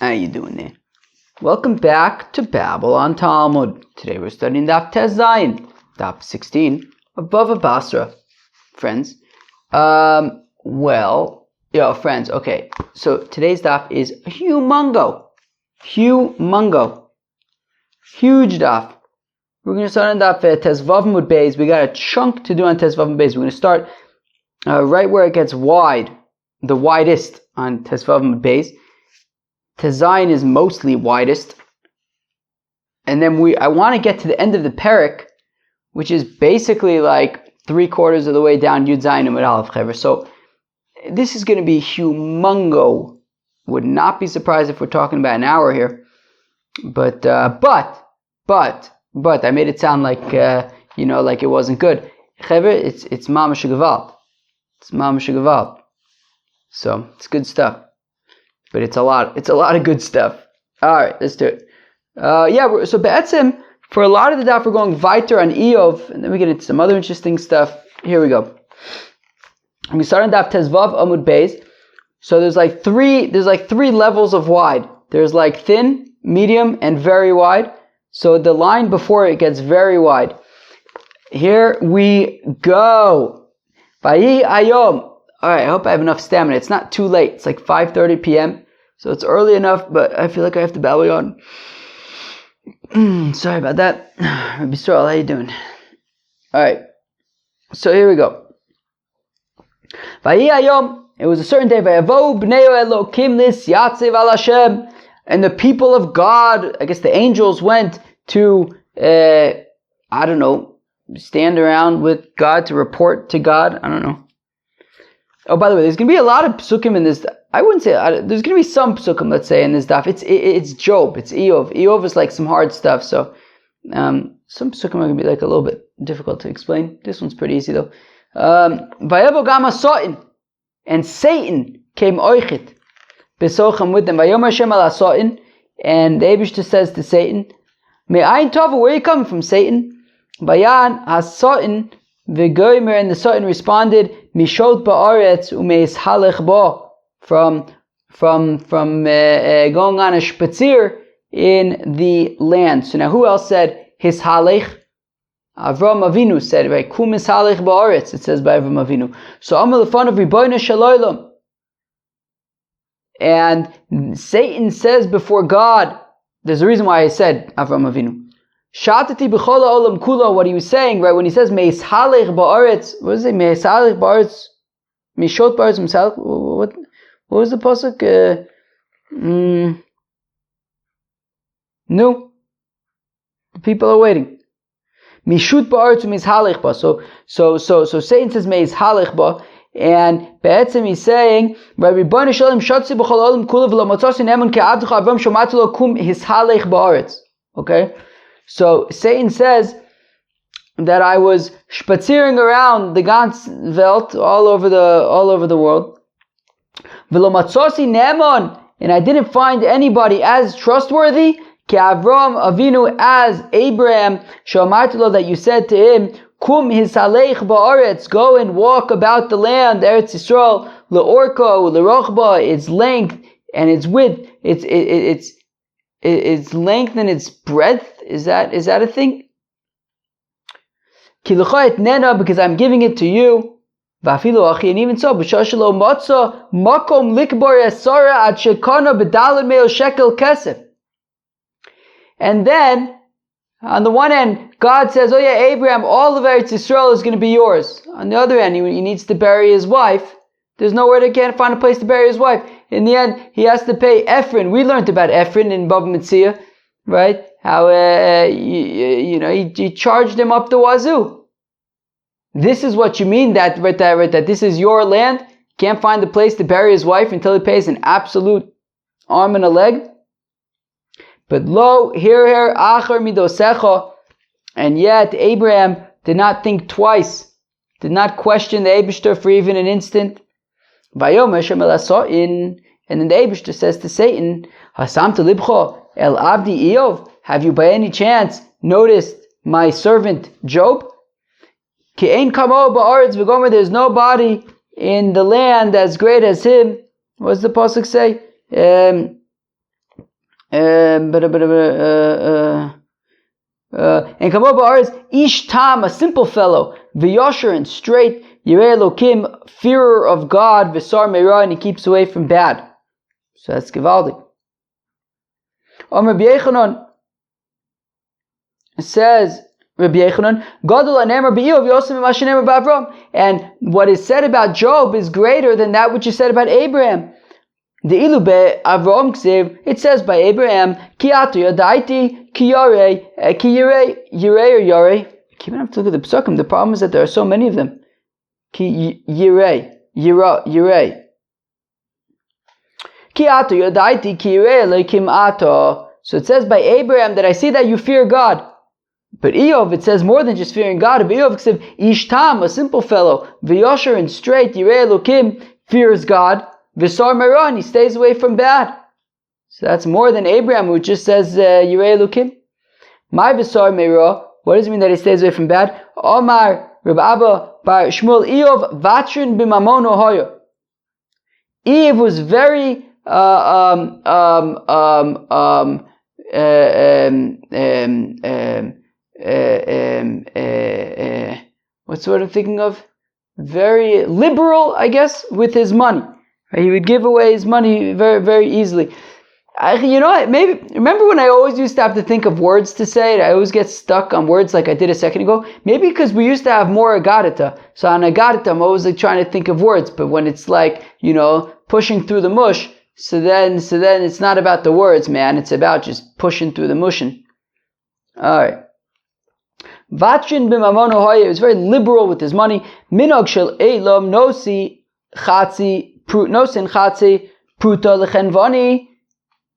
How you doing there? Welcome back to Babylon Talmud. Today we're studying Daf Tez Zayin, Daf 16 of BavaBasra. Friends. Friends, okay. So today's Daf is humongo. Huge Daf. We're going to start on Daf Tez Vav Mud Beis. We got a chunk to do on Tez Vav Mud Beis. We're going to start right where it gets wide, the widest on Tez Vav Mud Beis. Tez Zayin is mostly widest. And then I want to get to the end of the parak, which is basically like 3/4 of the way down Yud Zayin and Mud Aleph Chaver. So this is going to be humongo. Would not be surprised if we're talking about an hour here. But I made it sound like like it wasn't good. Chaver, it's mamash gewalt. It's mamash gewalt. So it's good stuff. But it's a lot of good stuff. Alright, let's do it. So Be'etzim, for a lot of the daf, we're going weiter on Eov, and then we get into some other interesting stuff. Here we go. We start on daf Tezvav Amud Beis. So there's like three levels of wide. There's like thin, medium, and very wide. So the line before it gets very wide. Here we go. Vayi Ayom. Alright, I hope I have enough stamina. It's not too late. It's like 5:30 p.m. So it's early enough, but I feel like I have to babble on. Sorry about that. Rabbi Stroll, how you doing? Alright. So here we go. Vayi Ayom. It was a certain day. Vayavo b'nei Elokim lis yatziv al Hashem. And the people of God, I guess the angels went to, stand around with God to report to God. I don't know. Oh, by the way, there's going to be a lot of psukim in this. I wouldn't say there's going to be some psukim, let's say, in this daf. It's Job. It's Eov. Eov is like some hard stuff. So some psukim are going to be like a little bit difficult to explain. This one's pretty easy though. Vayevo gama Satan, and Satan came oichit besocham with them. Vayomer Hashem ala Satan, and the Eibishter says to Satan, Me'ayin tova, where are you coming from, Satan? Vayan has Satan v'goymer, and the Satan responded, Mishot ba'aretz umeis halech ba, from going on a spazier in the land. So now who else said his halech? Avram Avinu said, right? Kum is halech ba'aretz. It says by Avram Avinu. So Amal lefan of Ribono shel Olam. And Satan says before God, there's a reason why I said Avram Avinu. Shatati b'chol ha'olam kulo, what he was saying, right, when he says meis halech ba'aretz, what is it? Meis halech ba'aretz, mishot ba'aretz, mishalech, what was the pasuk? No. The people are waiting. Mishut ba'aretz meis halech ba. So Satan says meis halech ba, and Be'etzim he's saying, right, Ribono shel Olam shatati b'chol ha'olam kulo v'lo matzasi ne'eman ke'abdecha Avram shomati lo kum his halech ba'aretz. Okay? So Satan says that I was spaziering around the ganze Welt, all over the world. V'lo matzasi ne'eman, and I didn't find anybody as trustworthy ke Avram Avinu, as Abraham, she'amarti lo, that you said to him, kum hisalech ba'aretz, go and walk about the land, Eretz Yisrael, le'orko, le'rochba, its length and its width, its length and its breadth. Is that a thing? Because I'm giving it to you. And even so, and then, on the one hand, God says, oh yeah, Abraham, all of Eretz Yisrael is going to be yours. On the other hand, he needs to bury his wife. There's nowhere to can't find a place to bury his wife. In the end, he has to pay Ephron. We learned about Ephron in Bava Metzia, right? How he charged him up the wazoo. This is what you mean that this is your land. Can't find a place to bury his wife until he pays an absolute arm and a leg. But lo, here, achar midosecha, and yet Abraham did not think twice, did not question the Eibishter for even an instant. Vayomer Hashem el Satan, and then the Eibishter says to Satan, Hasamta libcho el avdi Eov, have you by any chance noticed my servant Job? Ki ein kamo ba'aretz v'gomer, there's nobody in the land as great as him. What does the pasuk say? And Kamo Ba'aretz, Ish Tam, a simple fellow, V'yosher and straight, Yirei Elokim, fearer of God, V'sar Meira, and he keeps away from bad. So that's Givaldi. Rabbi Yechanan says, Rabbi Yechanan, Gadol HaNe'emar B'Iyov Yosem Mimah she'ne'emar b'Avram. And what is said about Job is greater than that which is said about Abraham. The ilu be'Avram Ksiv, it says by Abraham, Ki atu yadaiti, ki yarei, ki yirei or yarei. I keep on to look at the psukim. The problem is that there are so many of them. Ki yirei, yirei. Ki atu yadaiti, ki yirei leikim ato. So it says by Abraham that I see that you fear God. But Eov, it says more than just fearing God. But Eov Ksiv, Ishtam, a simple fellow, v'yosher and straight, yirei Elokim, fears God. V'sar Meira, and he stays away from bad. So that's more than Abraham, who just says Yirei Elokim. My V'sar Meira, what does it mean that he stays away from bad? Omar Reb Abba bar Shmuel Eov Vatrin b'mamon hoyo. Eve was very what's what I'm thinking of? Very liberal, I guess, with his money. He would give away his money very, very easily. Maybe remember when I always used to have to think of words to say? I always get stuck on words like I did a second ago. Maybe because we used to have more agadita. So on agadita, I'm always like trying to think of words. But when it's like, pushing through the mush, so then it's not about the words, man. It's about just pushing through the mushin. Alright. Vatrin b'mamon hoye, he was very liberal with his money. Minog shel elam nosi chatzi nosin chatzi pruta lechenvani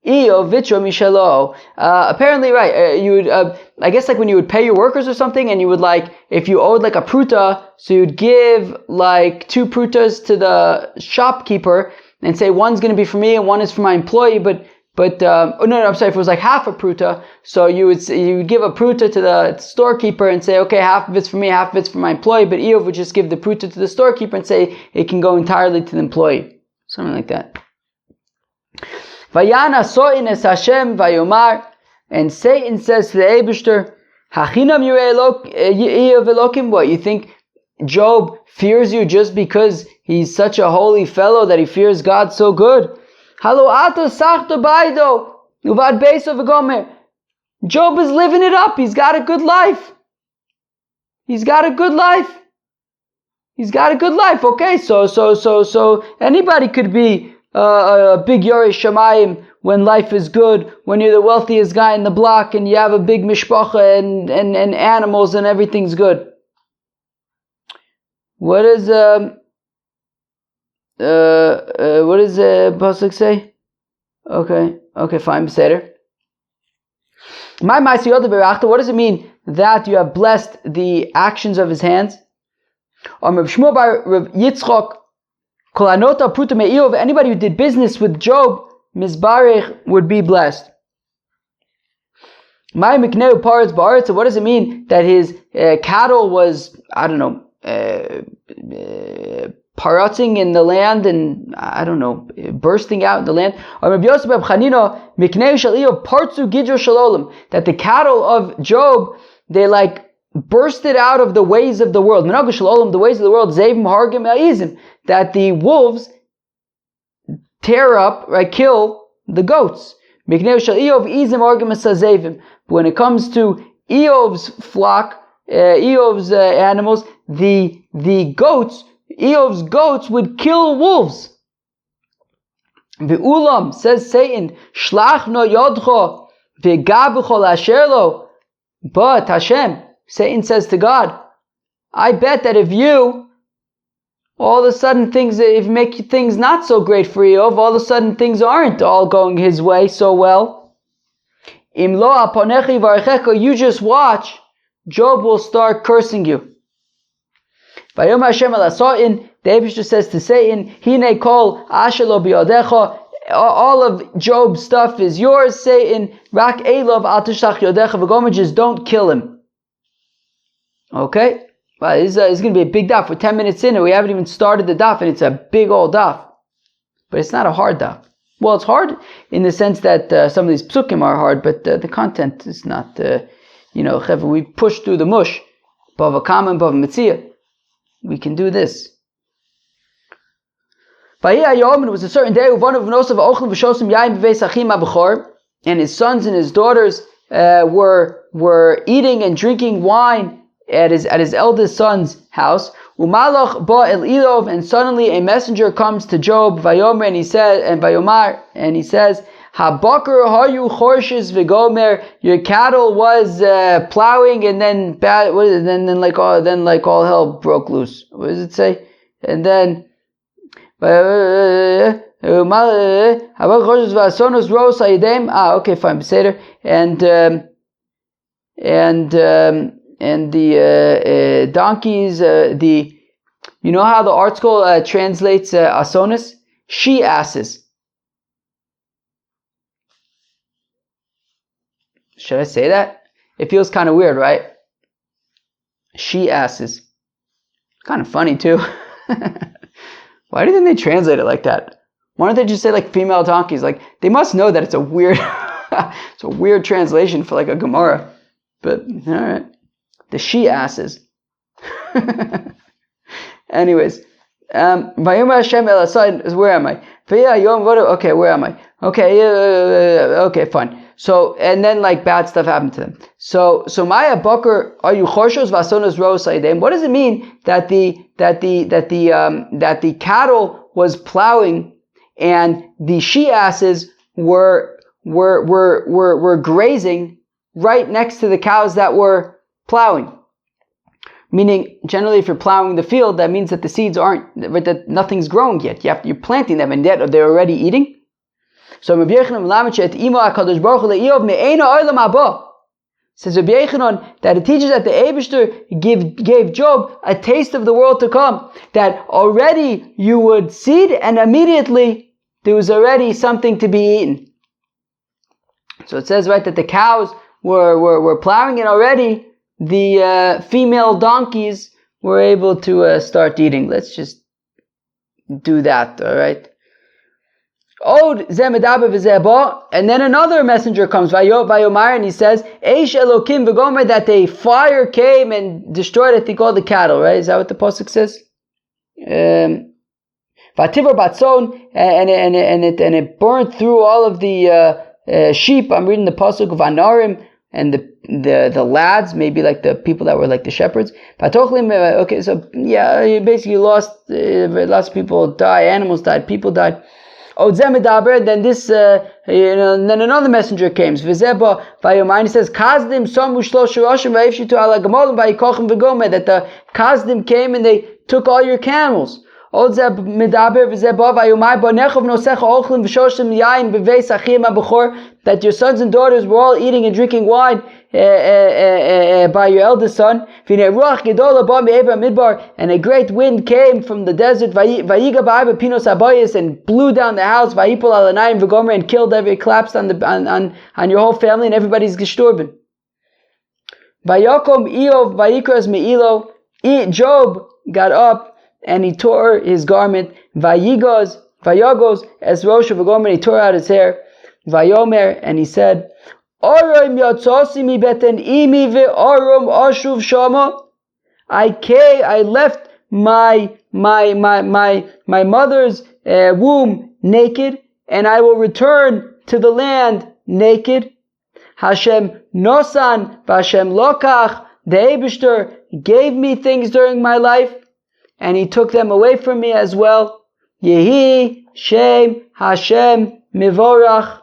iyo vitro mishelo. Apparently, right, you would, I guess like when you would pay your workers or something, and you would if you owed like a pruta, so you'd give like 2 prutas to the shopkeeper and say one's going to be for me and one is for my employee, but I'm sorry, if it was like half a pruta, so you would give a pruta to the storekeeper and say, okay, half of it's for me, half of it's for my employee, but Eov would just give the pruta to the storekeeper and say it can go entirely to the employee. Something like that. Vayana so'in es Hashem vayomar, and Satan says to the Eibishter, Hachinam yirei Eov Elokim, what, you think Job fears you just because he's such a holy fellow that he fears God so good? Job is living it up. He's got a good life. Okay, so anybody could be a big Yorei Shamayim when life is good, when you're the wealthiest guy in the block and you have a big mishpacha and animals and everything's good. What does Pasuk say? Okay, fine, Beseder. What does it mean that you have blessed the actions of his hands? Anybody who did business with Job, Mizbarech, would be blessed. So what does it mean that his cattle was, paratzing in the land and, bursting out in the land? That the cattle of Job, they bursted out of the ways of the world. The ways of the world, that the wolves tear up, kill the goats. But when it comes to Eov's flock, Eov's animals, the goats, Eov's goats would kill wolves. Ve'ulam, says Satan, shlach no yodcho ve'gabuchol asherlo. But Hashem, Satan says to God, I bet that if you, all of a sudden if you make things not so great for Eov, all of a sudden things aren't all going his way so well. Im lo aponechi varechecha, you just watch, Job will start cursing you. Vayom Hashem ala Satan, the Eibishter says to Satan, Hine kol ashelo biyodecha, all of Job's stuff is yours, Satan. Rak elov al tishlach yodecha v'gomer, just don't kill him. Okay? Well, this is going to be a big daf. We're 10 minutes in and we haven't even started the daf, and it's a big old daf. But it's not a hard daf. Well, it's hard in the sense that some of these psukim are hard, but the content is not, we push through the mush. Bava Kama and Bava Metzia. We can do this. It was a certain day, and his sons and his daughters were eating and drinking wine at his eldest son's house. And suddenly a messenger comes to Job, Vayomar, and he says, Habakar hayu chorshes v'gomer. Your cattle was plowing, and then bad. What is it? Then all hell broke loose. What does it say? And then okay, fine. And the donkeys, you know how the art school translates asonis? She asses. Should I say that? It feels kind of weird, right? She asses. Kind of funny too. Why do you think they translate it like that? Why don't they just say like female donkeys? Like they must know that it's a weird, it's a weird translation for like a Gemara. But all right, the she asses. Anyways, where am I? Okay, where am I? Okay, fine. So, and then like bad stuff happened to them. So Maya Bakr, are you chorshos vasonos ro saidem? What does it mean that the cattle was plowing and the she asses were grazing right next to the cows that were plowing? Meaning, generally, if you're plowing the field, that means that the seeds that nothing's growing yet. You're planting them, and yet they're already eating. So says Rabbi Yechanan that it teaches that the Eibishter gave Job a taste of the world to come. That already you would seed, and immediately there was already something to be eaten. So it says, right, that the cows were plowing, and already the female donkeys were able to start eating. Let's just do that, all right? And then another messenger comes, Vayomar, and he says, Eish Elokim v'gomer, that a fire came and destroyed, I think, all the cattle, right? Is that what the pasuk says? Vativar batzon, and it burned through all of the sheep. I'm reading the pasuk of Anarim, and the lads, maybe like the people that were like the shepherds. Okay, so yeah, you basically lost, lots of people died, animals died, people died. Then this, then another messenger came. And he says, Kazdim somu shlosha roshim vayifshitu ala gamolim vayikochim v'gomer, that the Kazdim came and they took all your camels. That your sons and daughters were all eating and drinking wine by your eldest son. And a great wind came from the desert and blew down the house and killed collapsed on your whole family, and everybody's gestorben. Job got up and he tore his garment. Vayagos as Rosh v'gomer, he tore out his hair. Vayomer, and he said, Orim yatzosi mi beten imi ve'orum ashuv shama. I left my mother's womb naked, and I will return to the land naked. Hashem nosan v'Hashem lokach. The Eibishter gave me things during my life, and he took them away from me as well. Yehi Shem Hashem Mivorach.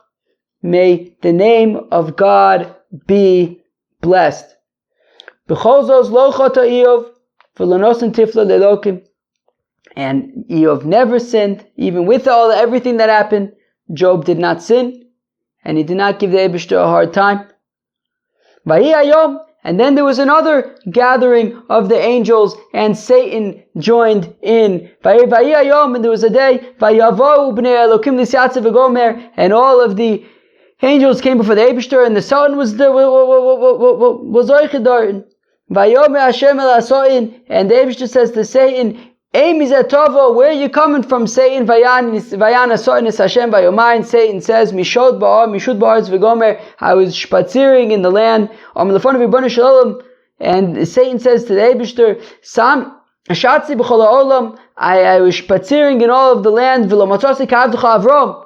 May the name of God be blessed. B'cholzos lo chata Eov v'lonosin tifla lelokim. And Eov never sinned, even with everything that happened. Job did not sin, and he did not give the Eibishter a hard time. Vayi hayom. And then there was another gathering of the angels, and Satan joined in. And there was a day, and all of the angels came before the Eibishter, and the Satan was Oichedarin. And the Eibishter says to Satan, where are you coming from, Satan? Vayana Satan Hashem Vayomayin. Satan says, Mishod Ba'aretz v'gomer, I was spatziring in the land. And Satan says to the Eibishter, Sam Shatzi b'chol ha'olam, I was spatziring in all of the land, v'lo matzasi ka'avdecha Avrom,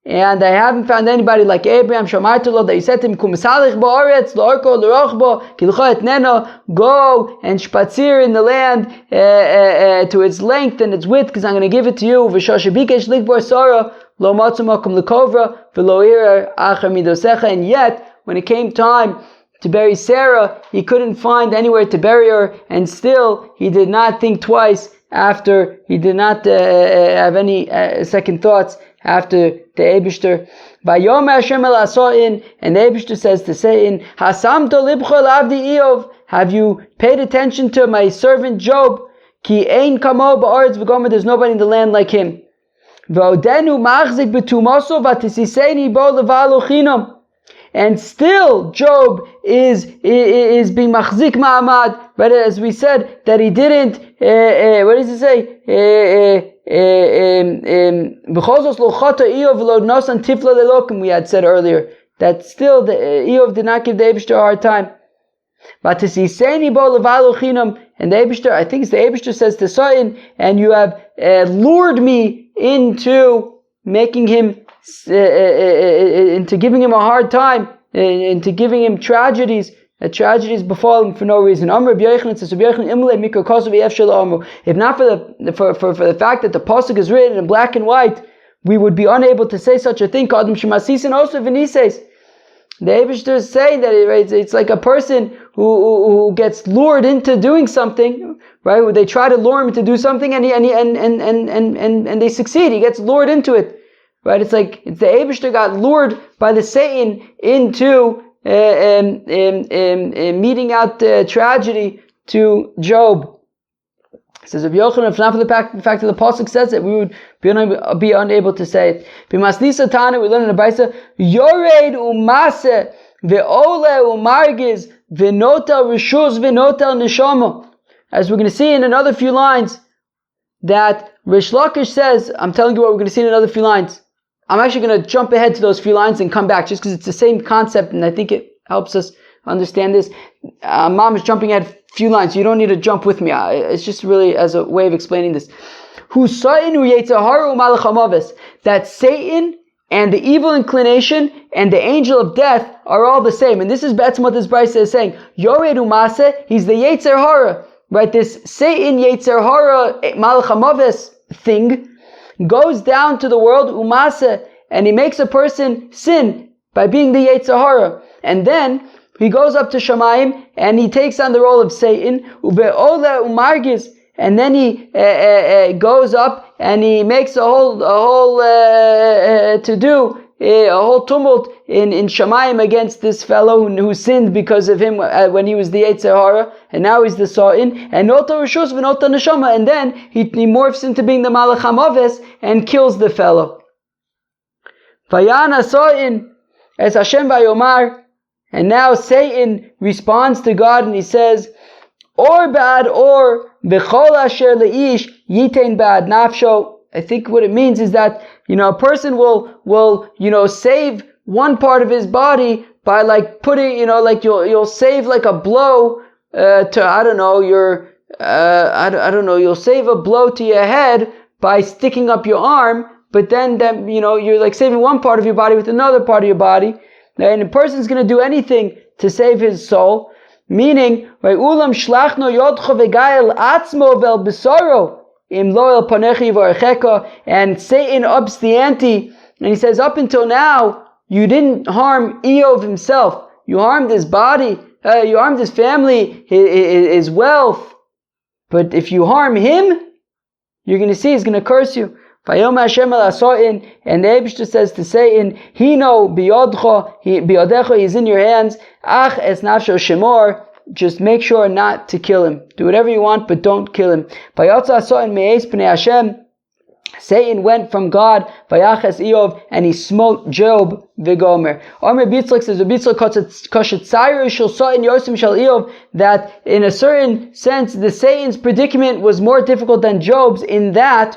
and I haven't found anybody like Abraham. Shamartu that he said to him, Kumisalich ba'aretz la'orko l'rochbo kilcha etneno, go and spatzir in the land to its length and its width, because I'm going to give it to you. V'shoshabikesh likbor sora lo matzu makom l'kovra v'lo ira achar midosecha. And yet, when it came time to bury Sarah, he couldn't find anywhere to bury her, and still he did not think twice after, he did not have any second thoughts after the Eibishter. Vayom Hashem el Asoin, and the Eibishter says to Satan, Hasamto libcho l'avdi Iyov, have you paid attention to my servant Job? Ki ein kamo ba'aretz v'gomer, there's nobody in the land like him. V'odenu machzik b'tumoso v'tisiseni bo levalo chinam. And still, Job is being machzik ma'amad, but as we said, that he didn't, what does it say? We had said earlier, that still, Eov did not give the Eibishter a hard time. And the Eibishter, I think it's the Eibishter says to Satan, and you have lured me into making him into giving him a hard time, into giving him tragedies. Tragedies befall him for no reason. If not for the fact that the pasuk is written in black and white, we would be unable to say such a thing. The Eibishter is saying that it's like a person who gets lured into doing something, right? Where they try to lure him to do something, and they succeed. He gets lured into it. Right, it's like the Eibishter got lured by the Satan into meeting out tragedy to Job. It says, if Yochanan, if not for the fact that the pasuk says it, we would be unable to say it. B'masnisa Tana, we learn in the Brisa, Yored umase ve'ole umargiz ve'notel rishuz ve'notel neshama. As we're going to see in another few lines, that Rish Lakish says, I'm telling you what we're going to see in another few lines. I'm actually going to jump ahead to those few lines and come back, just because it's the same concept, and I think it helps us understand this. Mom is jumping ahead a few lines, so you don't need to jump with me. It's just really as a way of explaining this. That Satan and the evil inclination and the angel of death are all the same. And this is betzim what this Brisa is saying. Yored umase, he's the Yetzer Hara. Right, this Satan Yetzer Hara Malach HaMaves thing goes down to the world, umase, and he makes a person sin by being the Yetzer Hara. And then he goes up to Shamayim and he takes on the role of Satan, uve'ola umargiz, and then he goes up and he makes a whole to-do, a whole tumult in Shamayim against this fellow who sinned because of him when he was the Yetzer Hara, and now he's the Sa'in, and Nota Rishus v'Nota Neshama, and then he morphs into being the Malach HaMaves and kills the fellow. Vayana Sa'in as Hashem Vayomar, and now Satan responds to God and he says, Or bad or b'chol asher leish yitain bad nafsho. I think what it means is that, a person will save one part of his body by like putting, you'll save like a blow you'll save a blow to your head by sticking up your arm, but then you're like saving one part of your body with another part of your body. And a person's going to do anything to save his soul, meaning, right, ulam shlachno yodcho v'gael atzmo vel besoro. And Satan ups the ante, and he says, up until now, you didn't harm Eov himself. You harmed his body, you harmed his family, his wealth. But if you harm him, you're going to see he's going to curse you. And the Eibishter says to Satan, Hino biyodecha, he's in your hands. Ach es nafsho shemor. Just make sure not to kill him. Do whatever you want, but don't kill him. Satan went from God, Vayaches Eov, and he smote Job, Vigomer. Omer Bitzlik says, that in a certain sense, the Satan's predicament was more difficult than Job's, in that,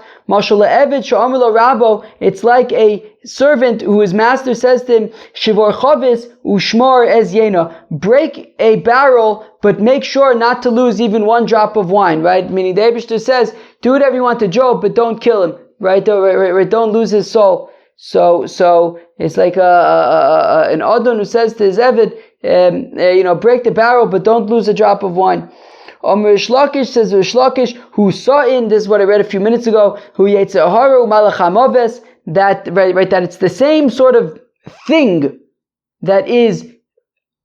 it's like a servant whose master says to him, Shivor Chavis Ushmor Ez Yena, break a barrel, but make sure not to lose even one drop of wine, right? Meaning the Eibishter says, do whatever you want to Job, but don't kill him. Right? Don't lose his soul. So it's like an Adon who says to his Eved, break the barrel, but don't lose a drop of wine. Rish Lakish says, Rish Lakish, who saw in, this is what I read a few minutes ago, who Yetzirah Malachamoves, that it's the same sort of thing that is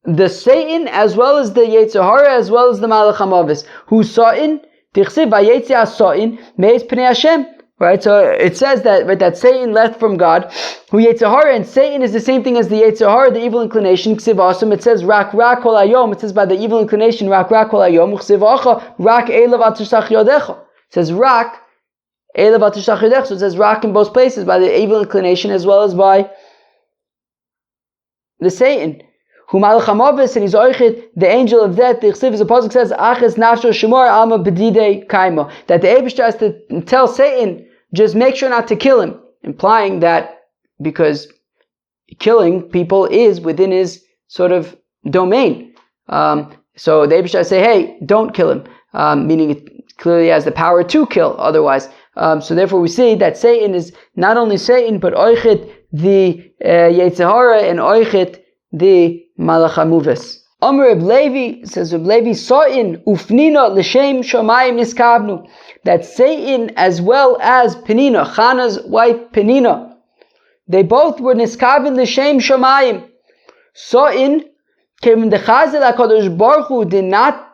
the Satan as well as the Yetzirah as well as the Malachamoves. Who saw in, Tichsiv Vayetzia saw in, Meis Pnei Hashem. Right, so it says that that Satan left from God, who Yetzirah, and Satan is the same thing as the Yetzirah, the evil inclination. Ksiv Asum, it says rak kol hayom. It says by the evil inclination rak kol hayom. Ksiv acha rak elav atishach yodecha. It says rak elav atishach yodecha. So it says rak in both places, by the evil inclination as well as by the Satan. Who Malachamavis, and he's oichet, the angel of death. The Chsiv, as the pasuk says, Aches nafsho shemor alma bedide kaima, that the Eibishter has to tell Satan, just make sure not to kill him, implying that because killing people is within his sort of domain. So the Eibishter say, hey, don't kill him, meaning it clearly has the power to kill otherwise. So therefore we see that Satan is not only Satan, but oichet the Yetzirah and oichet the Malachamuves. Amr Reb Levi says, Reb Levi saw in Ufnina l'shem shamayim niskabnu, that Satan as well as Penina, Chana's wife Penina, they both were niskabin l'shem shamayim. Saw in came the Chazel HaKadosh Baruch Hu dinate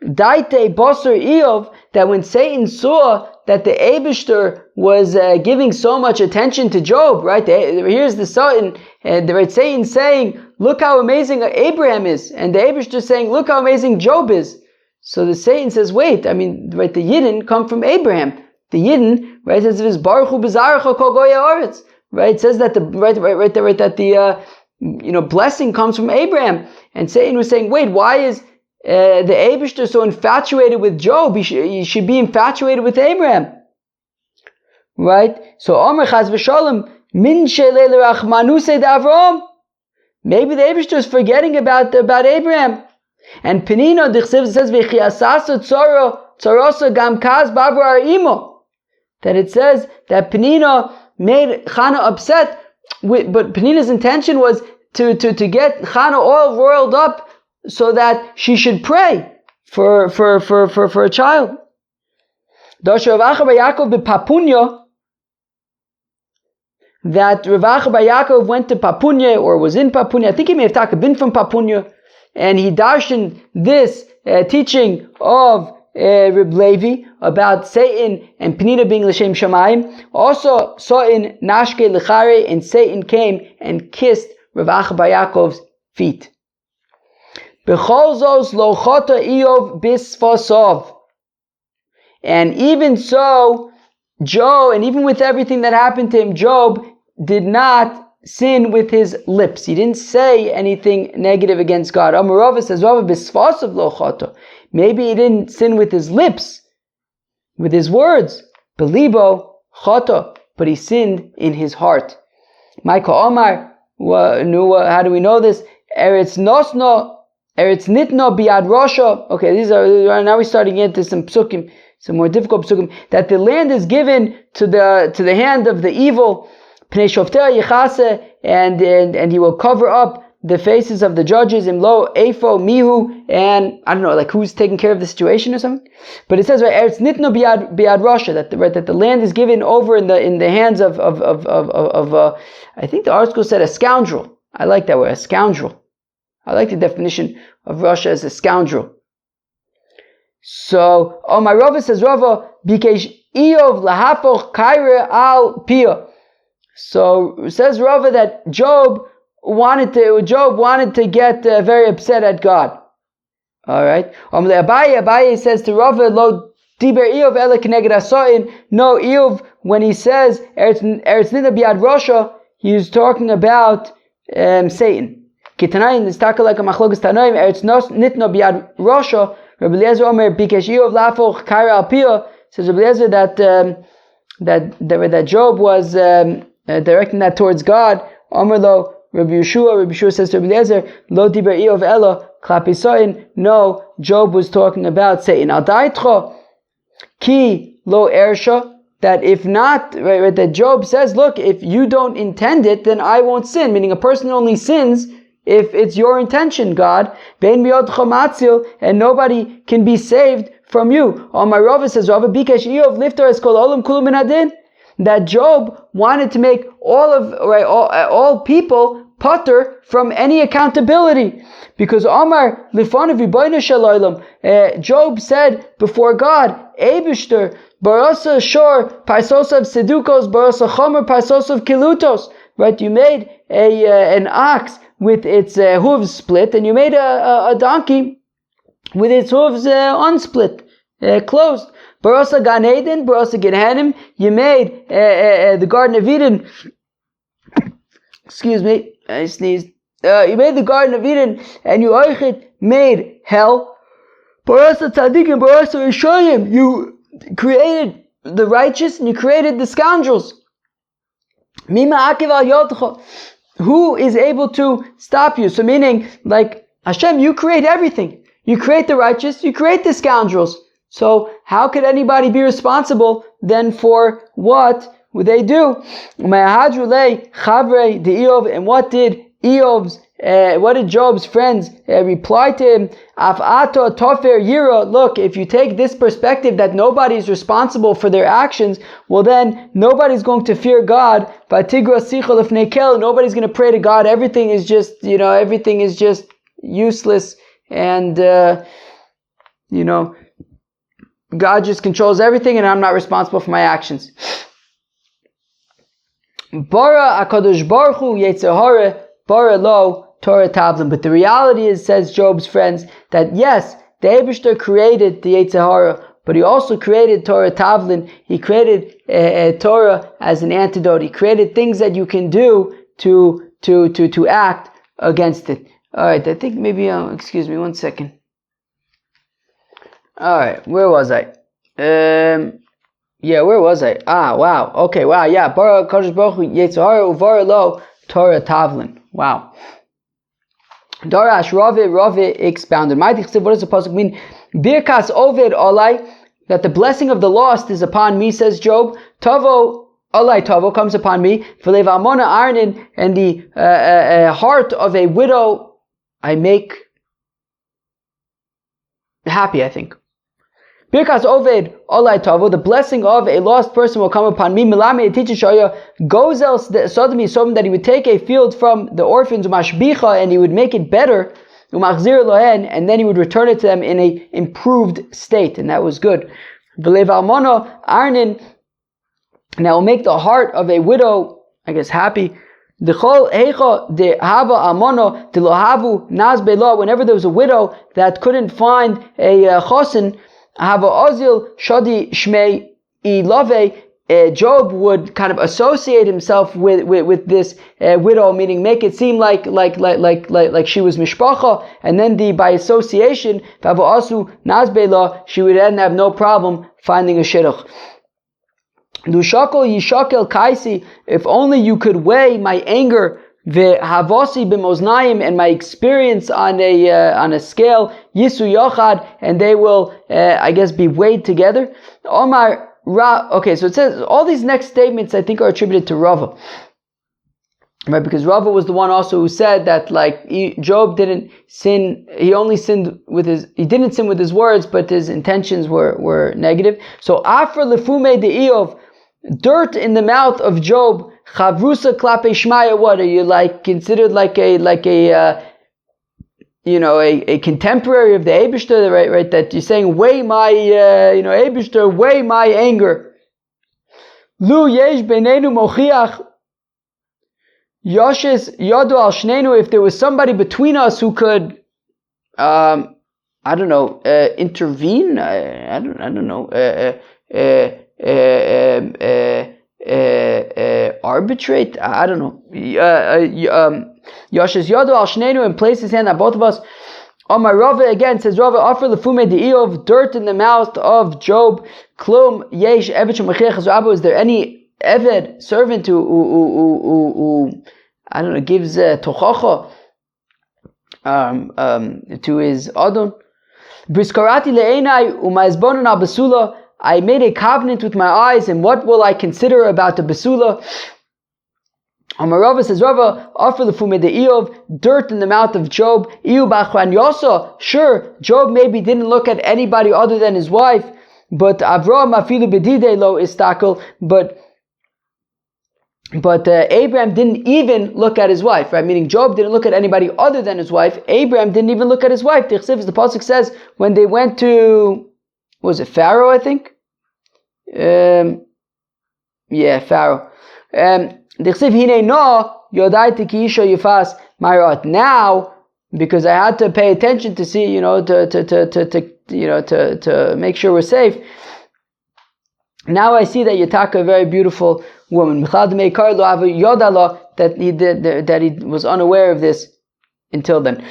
daite basar Eov, that when Satan saw that the Eibishter was giving so much attention to Job, right? Here's the Satan, and the Satan saying, look how amazing Abraham is, and the Eibishter saying, look how amazing Job is. So the Satan says, wait, the Yidden come from Abraham. The Yidden, right, says Baruch Hu b'zarecha kol goyei haaretz, right? It says that the blessing comes from Abraham, and Satan was saying, wait, why is the Eibishter so infatuated with Job? He should be infatuated with Abraham, right? So Omer Chaz v'Shalom min she'lei l'rachmanusei d'Avram. Maybe the Eibishter is forgetting about Abraham. And Penina the Chsiv says v'chiasasa tzarasa gam kaz bavur imo, that it says that Penina made Chana upset, but Penina's intention was to get Chana all roiled up so that she should pray for a child. That Rav Acha bar Yaakov went to Papunya, or was in Papunya. I think he may have been from Papunya, and he darshan this teaching of Reb Levi about Satan and Penina being l'shem shamayim. Also saw in Nashke l'chare, and Satan came and kissed Rav Acha bar Yaakov's feet. B'cholzos lo chota Eov bisfasov. And even so, Job, and even with everything that happened to him, Job did not sin with his lips. He didn't say anything negative against God. Amorova says, bisfasov lo chota. Maybe he didn't sin with his lips, with his words. Belibo chota, but he sinned in his heart. Micah Omar, how do we know this? Eretz nosno. Eretz nitno biad rosha. Okay, now we're starting into some psukim, some more difficult psukim. That the land is given to the hand of the evil. Pnei shoftei yichase, and he will cover up the faces of the judges. Imlo efo mihu, and I don't know, like who's taking care of the situation or something. But it says right, Eretz nitno biad rosha, that the land is given over in the hands of I think the article said a scoundrel. I like that word, a scoundrel. I like the definition of Russia as a scoundrel. So, my Rava says, Rava, bikesh Eov lahapoch kaire al pia. So, says Rava that Job wanted to get very upset at God. Alright. Abaye says to Rava, lo Diber Eov ela keneged hasoin. No, Eov, when he says Eretz Nitna biad Rasha, he's talking about Satan. Kitanayin is taka like a machlokas tanoim. Eretz Nitna biad Rasha. Rabbi Eliezer Omer bikesh Eov lafoch kaira al piyah. Says Rabbi Eliezer that Job was directing that towards God. Omer lo Rabbi Yeshua says to Rabbi Eliezer, lo diber Eov ela klapi. No, Job was talking about Satan. Al daitcho ki lo ersha. That if not, right, that Job says, look, if you don't intend it, then I won't sin. Meaning a person only sins if it's your intention, God. Bein miyodcha matzil, and nobody can be saved from you. My Rava says, Rava bikesh Eov lifter es kol olam kulu min adin. That Job wanted to make all people putter from any accountability, because Omar lifanav ribono shel olam, Job said before God, Eibishter barasa shor parsosav sedukos barasa chomer parsosav kilutos. Right, you made an ox with its hooves split, and you made a donkey with its hooves unsplit, closed. Barasa Gan Eden, Barasa Gehanim, you made the Garden of Eden. Excuse me, I sneezed. You made the Garden of Eden, and you made hell. Barasa Tzadikim, Barasa Rishayim, you created the righteous and you created the scoundrels. Mima Akiv al Yodcha, who is able to stop you? So meaning, like, Hashem, you create everything. You create the righteous, you create the scoundrels. So how could anybody be responsible then for what would they do? And what did Job's friends reply to him? Look, if you take this perspective that nobody is responsible for their actions, well then nobody's going to fear God. Nobody's going to pray to God. Everything is just useless, and God just controls everything, and I'm not responsible for my actions. Bara HaKadosh Baruch Hu Yetzer Hara, bara lo Torah Tavlin. But the reality is, says Job's friends, that yes, the Eibishter created the Yetzer Hara, but he also created Torah Tavlin. He created Torah as an antidote. He created things that you can do to act against it. Alright, I think maybe, excuse me 1 second. Alright, where was I? Where was I? Wow. Okay, wow, yeah. Bara Kodesh Baruch Hu Yetzer Hara Uvara Lo Torah Tavlin. Wow. Darash Rave expounded. What does the pasuk mean? Birkas Oved Olai, that the blessing of the lost is upon me, says Job. Tavo Olai Tavo comes upon me. V'lev Amona Arnin, and the heart of a widow I make happy, I think. Birkas Oved Olai Tavo, the blessing of a lost person will come upon me. Milami, it teaches Shaya, Gozel Sodomi Sodom, that he would take a field from the orphans, Umashbicha, and he would make it better, Umachzir Lohen, and then he would return it to them in a improved state, and that was good. V'lev Almono Arnin, and I will make the heart of a widow, I guess, happy. Whenever there was a widow that couldn't find a chosin, Job would kind of associate himself with this widow, meaning make it seem like she was mishpacha, and then by association, she would then have no problem finding a shidduch. If only you could weigh my anger, and my experience on a scale, yisu yochad, and they will be weighed together. Okay, so it says all these next statements I think are attributed to Rava, right? Because Rava was the one also who said that Job didn't sin. He didn't sin with his words, but his intentions were negative. So after lefume de Eov, dirt in the mouth of Job, chavrusa klape shmaya. What are you considered a contemporary of the Eibishter, right? That you're saying, weigh my, Eibishter, weigh my anger. Lu yesh beinenu mochiach yoshes yodu al shnenu. If there was somebody between us who could, I don't know, intervene. I don't know. Arbitrate. I don't know. Yashes Yadu al Shnenu, and place his hand on both of us. Omar Rava again says Rava, offer lefume de'iyov, dirt in the mouth of Job. Klum yesh eved shemachich Rabba. Is there any eved servant who I don't know, gives tochacha to his adon? Briskarati le'enai u'ma'izbonon al basula. I made a covenant with my eyes, and what will I consider about the basula? Amar Rava says, Rava, offer the fume de Eov, dirt in the mouth of Job. Iu b'achran yosa. Sure, Job maybe didn't look at anybody other than his wife, but Avraham afilu bedide lo istakel. But Abraham didn't even look at his wife, right? Meaning Job didn't look at anybody other than his wife. Abraham didn't even look at his wife. The pasuk says when they went to, was it Pharaoh? I think. Pharaoh. Now, because I had to pay attention to see, to make sure we're safe. Now I see that Yataka, a very beautiful woman, that he was unaware of this until then.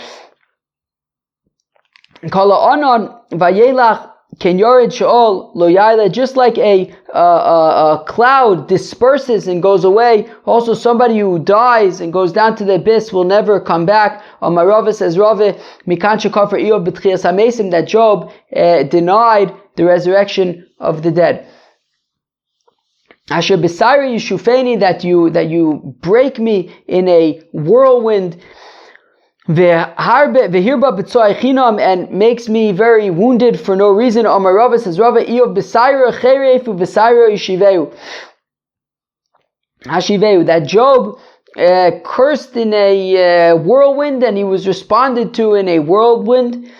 Just like a cloud disperses and goes away, also somebody who dies and goes down to the abyss will never come back. Rava says that Job denied the resurrection of the dead. Asher b'sayra yishufeni, that you break me in a whirlwind. And makes me very wounded for no reason. Amar Rava says, Rava, Eov b'sayra cherefu b'sayra yishiveu. Hashiveu, that Job cursed in a whirlwind, and he was responded to in a whirlwind.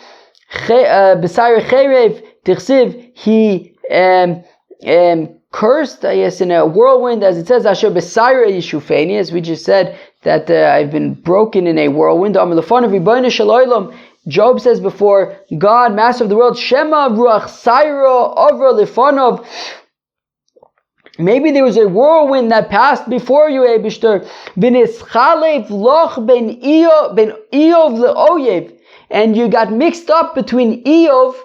B'sayra cherev tichsiv, he cursed, I guess, in a whirlwind, as it says, Asher b'sayra yishufeni, as we just said, that I've been broken in a whirlwind. Job says before God, Master of the world, Shema ruach sayra avra lefanov. Maybe there was a whirlwind that passed before you, Eibishter. V'nischalef loch ben Eov le'oyev, and you got mixed up between Eov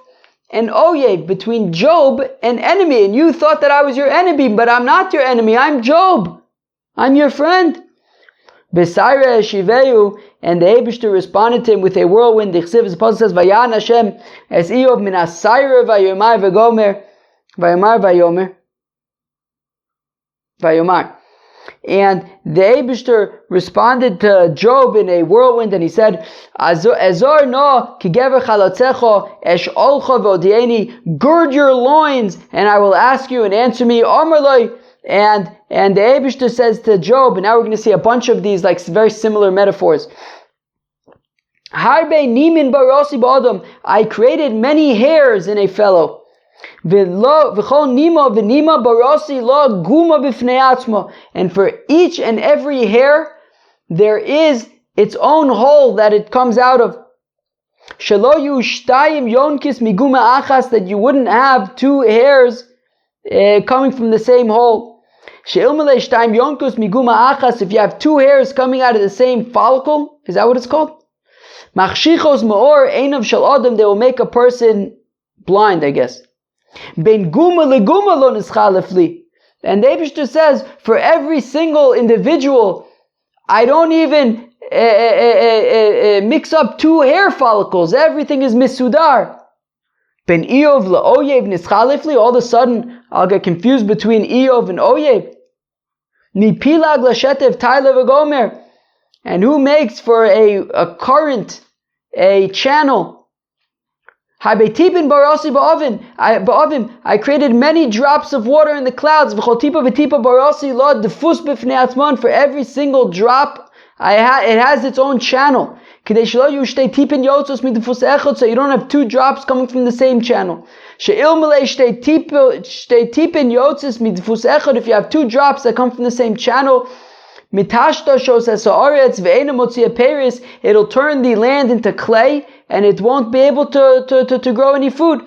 and Oyev, between Job and enemy, and you thought that I was your enemy, but I'm not your enemy. I'm Job. I'm your friend. B'sayra shiveu, and the Eibishter responded to him with a whirlwind. The Pasuk says, Vayan Hashem es Eov min asayra vayomar v'gomer vayomar vayomar. And the Eibishter responded to Job in a whirlwind, and he said, Azor no kigever chalotzecho esh olcha v'odieni, gird your loins, and I will ask you and answer me. Omerloi. And the Eibishter says to Job, and now we're going to see a bunch of these like very similar metaphors. Harbe nimin barosi ba'adam, I created many hairs in a fellow. V'chol nima v'nima barosi lo guma b'fnei atzma, and for each and every hair there is its own hole that it comes out of. Shelo yushtayim yonkis miguma achas, that you wouldn't have two hairs coming from the same hole. If you have two hairs coming out of the same follicle, is that what it's called? Machshichos ma'or einav shel adam, they will make a person blind, I guess. Ben guma leguma lo nischalefli. And the Eibishter says, for every single individual, I don't even mix up two hair follicles. Everything is misudar. Ben Eov la'oyev nischalefli, all of a sudden I'll get confused between Eov and Oyev. Nipilag lashetev taila v'gomer, and who makes for a current, a channel? Habetipin barasi ba'avim, I created many drops of water in the clouds. V'chotipa v'tipa barasi lo defus b'fnei atzman, for every single drop it has its own channel. So you don't have two drops coming from the same channel. If you have two drops that come from the same channel, it'll turn the land into clay, and it won't be able to grow any food.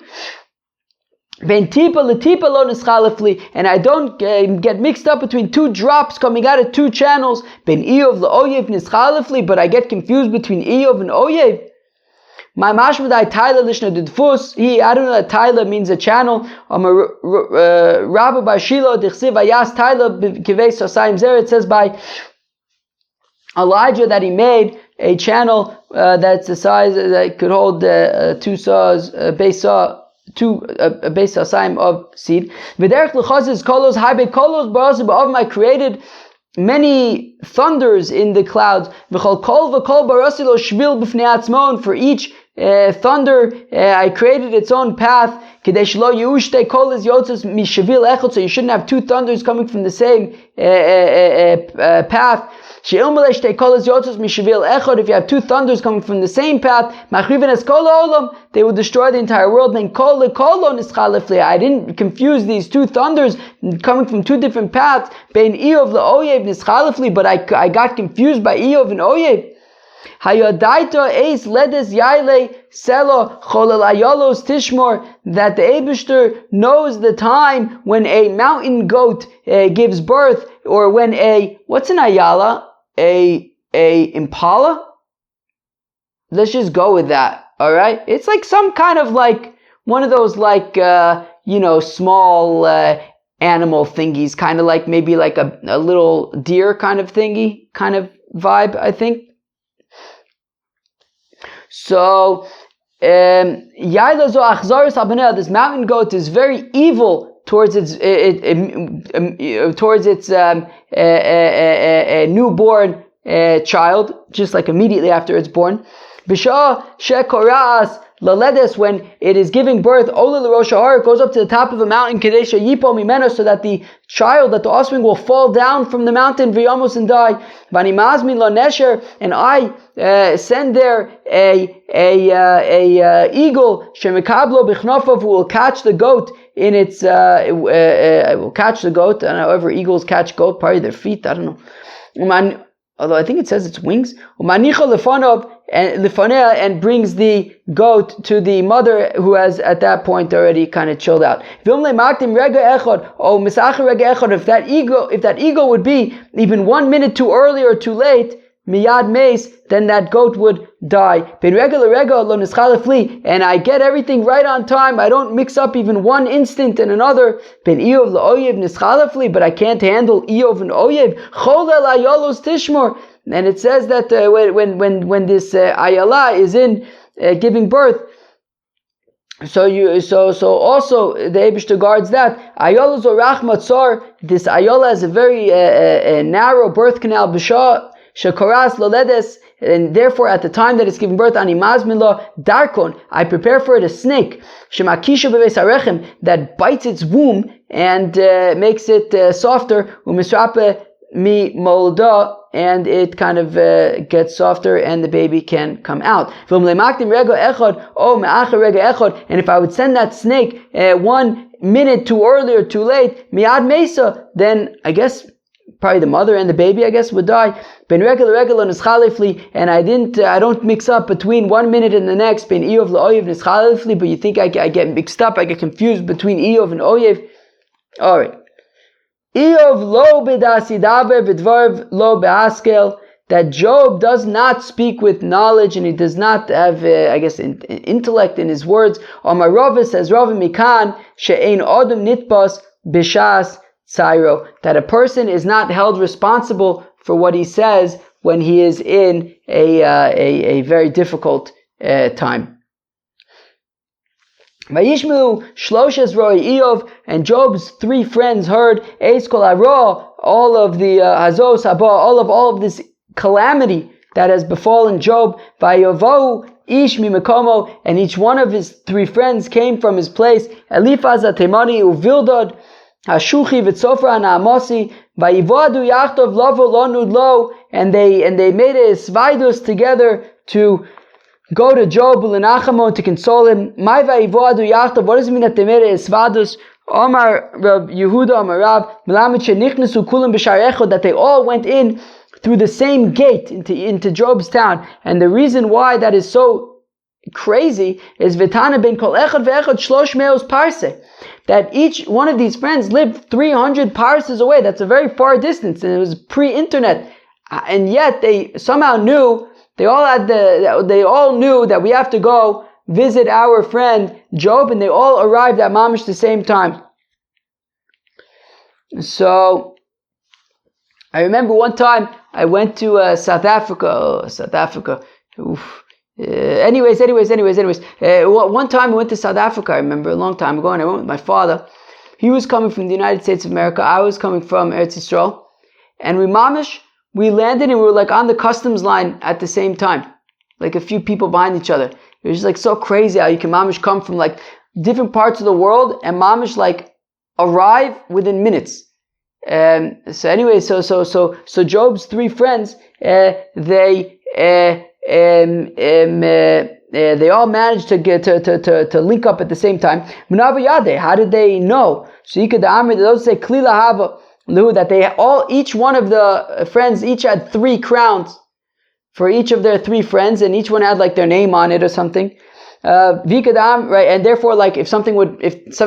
Ben tipa letipa lo nischalefli, and I don't get mixed up between two drops coming out of two channels. Ben Eov leoyev nischalefli, but I get confused between Eov and Oyev. My mashmadai taila lishna didfus. I don't know that taila means a channel. Rabba by Shiloh dichsiv ayas taila kivei sosayim zer. It says by Elijah that he made a channel that's the size that could hold two saws, base saw. A base assignment of seed. I created many thunders in the clouds. For each thunder, I created its own path. So you shouldn't have two thunders coming from the same path. If you have two thunders coming from the same path, they will destroy the entire world. I didn't confuse these two thunders coming from two different paths, but I got confused by Eov and Oyev. That the Eibishter knows the time when a mountain goat gives birth, or when what's an ayala? A impala? Let's just go with that. All right, it's like some kind of like one of those like small animal thingies, kind of like maybe like a little deer kind of thingy, kind of vibe, I think. So this mountain goat is very evil towards its newborn child, just like immediately after it's born. When it is giving birth, it goes up to the top of a mountain so that the child, that the offspring will fall down from the mountain and die. And I send there a eagle who will catch the goat in its will catch the goat. And however eagles catch goat, probably their feet, I don't know. Although I think it says its wings. And brings the goat to the mother, who has at that point already kind of chilled out. If that eagle would be even 1 minute too early or too late, miyad meis, then that goat would die. And I get everything right on time. I don't mix up even one instant and another. But I can't handle Eov and Oyev. And it says that when this ayala is in giving birth, so also the Eibishter guards that ayala zorach matzar. This ayala has a very narrow birth canal. B'shah shekoras loledes, and therefore at the time that it's giving birth, ani mazmila darkon, I prepare for it a snake shemakisha bebeis harechem, that bites its womb and makes it softer. Umisrape mi molda, and it kind of gets softer and the baby can come out. And if I would send that snake 1 minute too early or too late, miyad mesa, then I guess probably the mother and the baby, I guess, would die. And I don't mix up between 1 minute and the next. But you think I get mixed up, I get confused between Eov and Oyev. Alright. Eov lo bedasidaber b'dvarv lo be'askel, that Job does not speak with knowledge and he does not have, intellect in his words. Amar Rava, says Rava Mikan, she'ein odom nitbas b'shas tzairo, that a person is not held responsible for what he says when he is in a very difficult time. Vayishmu shloshes roi Eov, and Job's 3 friends heard eis kol hara, all of the hazos haba, all of this calamity that has befallen Job. Vayovahu ish mimakomo, and each one of his 3 friends came from his place. Eliphaz haTemani uvildad hashuchi v'tzofra ha'amasi vayivadu yachtov lavo lo nudlo, and they made a svaidus together to go to Job l'nachamo, to console him. Mai vayivoadu yachtav, what does it mean that they made a svadus? Omar Rab Yehuda Omar Rab Melamed shenichnesu kulam b'shar echad, that they all went in through the same gate into Job's town. And the reason why that is so crazy is Vitana ben kol echad ve'echad shlosh meos parse, that each one of these friends lived 300 parses away. That's a very far distance, and it was pre-internet, and yet they somehow knew. They all knew that we have to go visit our friend Job, and they all arrived at Mamish the same time. So I remember one time I went to South Africa. Oof. Anyways. One time I went to South Africa. I remember a long time ago, and I went with my father. He was coming from the United States of America. I was coming from Eretz Yisrael, and we landed and we were like on the customs line at the same time, like a few people behind each other. It was just like so crazy how you can mamish come from like different parts of the world and mamish like arrive within minutes. So anyway, so Job's three friends, they all managed to get to link up at the same time. How did they know? So you could those say klila hava that each one of the friends each had 3 crowns for each of their 3 friends, and each one had like their name on it or something. Right, and therefore, like if something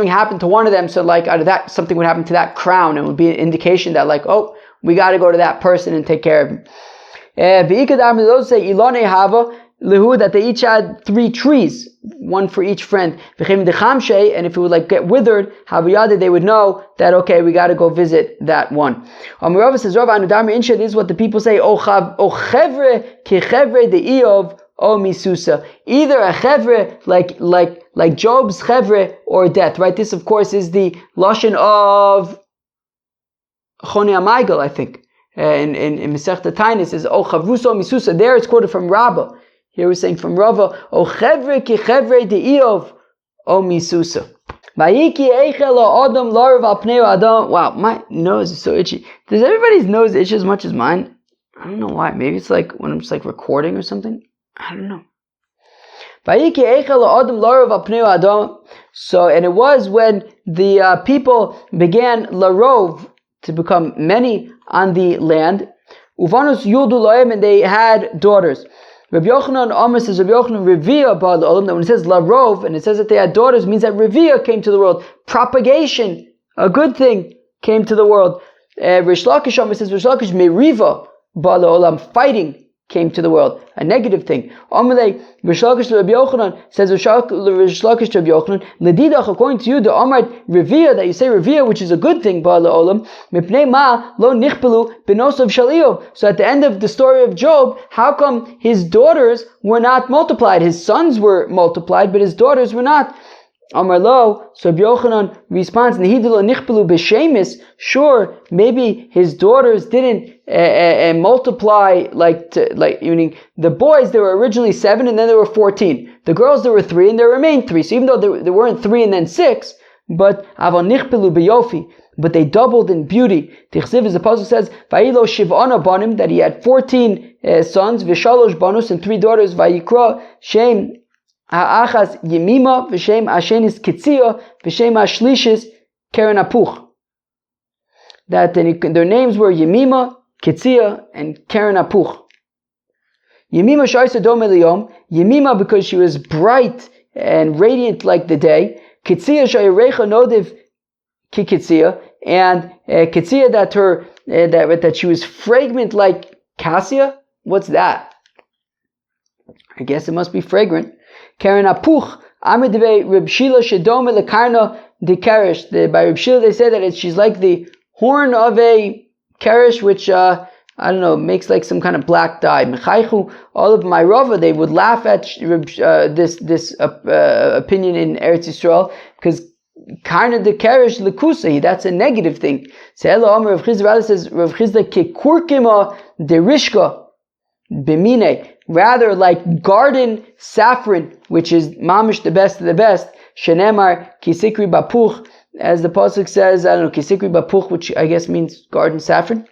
happened to one of them, so like out of that something would happen to that crown, and it would be an indication that like, oh, we got to go to that person and take care of him. Those say ilone hava lehu, that they each had 3 trees, one for each friend. And if it would like get withered, they would know that okay, we got to go visit that one. Rava says, this is what the people say, O chevre ki chevre de Eov o misusa. Either a chevre like Job's chevre or death. Right? This of course is the lashon of Choni Amaygel, I think. In Masechta Tainis is O chavrusa o misusa. There it's quoted from Rabbah. Here we're saying from Rava, O chevre ki chevre de Eov o misusa. Vayiki eichel o adam larav al pnei adam. Wow, my nose is so itchy. Does everybody's nose itch as much as mine? I don't know why. Maybe it's like when I'm just like recording or something. I don't know. Vayiki eichel o adam larav al pnei adam. So, and it was when the people began larov, to become many on the land. Uvanus yuldu lohem, and they had daughters. Rabbi Yochanan Amar says, Rabbi Yochanan Revia Ba'al Olam, that when it says Larov, and it says that they had daughters, means that Revia came to the world. Propagation, a good thing, came to the world. Rish Lakish Amar says, Rish Lakish Meriva Ba'al Olam, fighting came to the world. A negative thing. Amalei, Rish Lakish to Rabbi Yochanan, says Rish Lakish to Rabbi Yochanan, Ledidach, according to you, the Amar Revia, that you say Revia, which is a good thing, Ba'al Olam, Mipnei Ma Lo Nichpelu Benosav Shalio. So at the end of the story of Job, how come his daughters were not multiplied? His sons were multiplied, but his daughters were not. Amar Lo, so Rabbi Yochanan responds, Nehidelo Nichpelu B'Shemis. Sure, maybe his daughters didn't multiply meaning the boys, there were originally 7 and then there were 14. The girls, there were 3 and there remained 3. So even though there weren't 3 and then 6, but Avon Nichpelu B'Yofi, but they doubled in beauty. Tichsiv, as the apostle says, Vayilo Shiv'ana Banim, that he had 14 sons, V'Shalosh Banus, and 3 daughters, Vayikra Shem Ha'achas Yemima, V'Shem Ashenis Kitzia, V'Shem Ashlishis Keren Apuch. That their names were Yemima, Kitzia, and Keren Apuch. Yemima Shaisa Dom Eliyom, Yemima because she was bright and radiant like the day. Kitzia Shayirecha Nodiv Ki Kitzia, and Kitzia that she was fragrant like cassia. What's that? I guess it must be fragrant. Karen Apuch, Amidve Reb Shila Shedome Lekarna de Karish. By Reb Shila they say that she's like the horn of a karish, which I don't know, makes like some kind of black dye. Mechaychu, all of my Rava, they would laugh at this opinion in Eretz Yisrael, because Karna de Karish Lekusa, that's a negative thing. Se'elo Amar Rav Chizda says, Rav Chizda Kekurkima de Rishka Bimine, rather like garden saffron, which is mamish the best of the best. Shenemar Kisikri Bapuch, as the pasuk says, I don't know, Kisikri Bapuch, which I guess means garden saffron.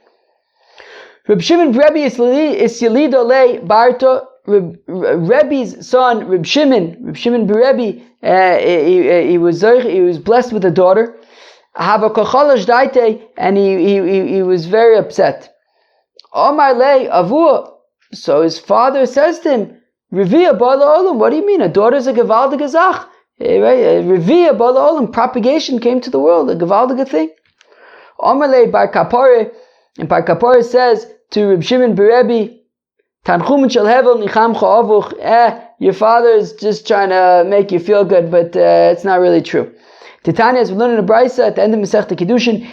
Reb Shimon Rebbe is Yelido Le Barto. Rebbe's son, Reb Shimon Rebbe, he was blessed with a daughter. And he was very upset. Omar Le Avua. So his father says to him, Revia Bala Olam. What do you mean? A daughter is a gewaldige Zach. Right? Revia Bala Olam. Propagation came to the world. A gewaldige thing. Omerle Bar Kapore. And Bar Kapore says to Reb Shimon Berebi, Tanchum shel hevel nicham cha'avuch. Your father is just trying to make you feel good, but it's not really true. Titania, as we learn in the Brisa at the end of Masechta Kiddushin,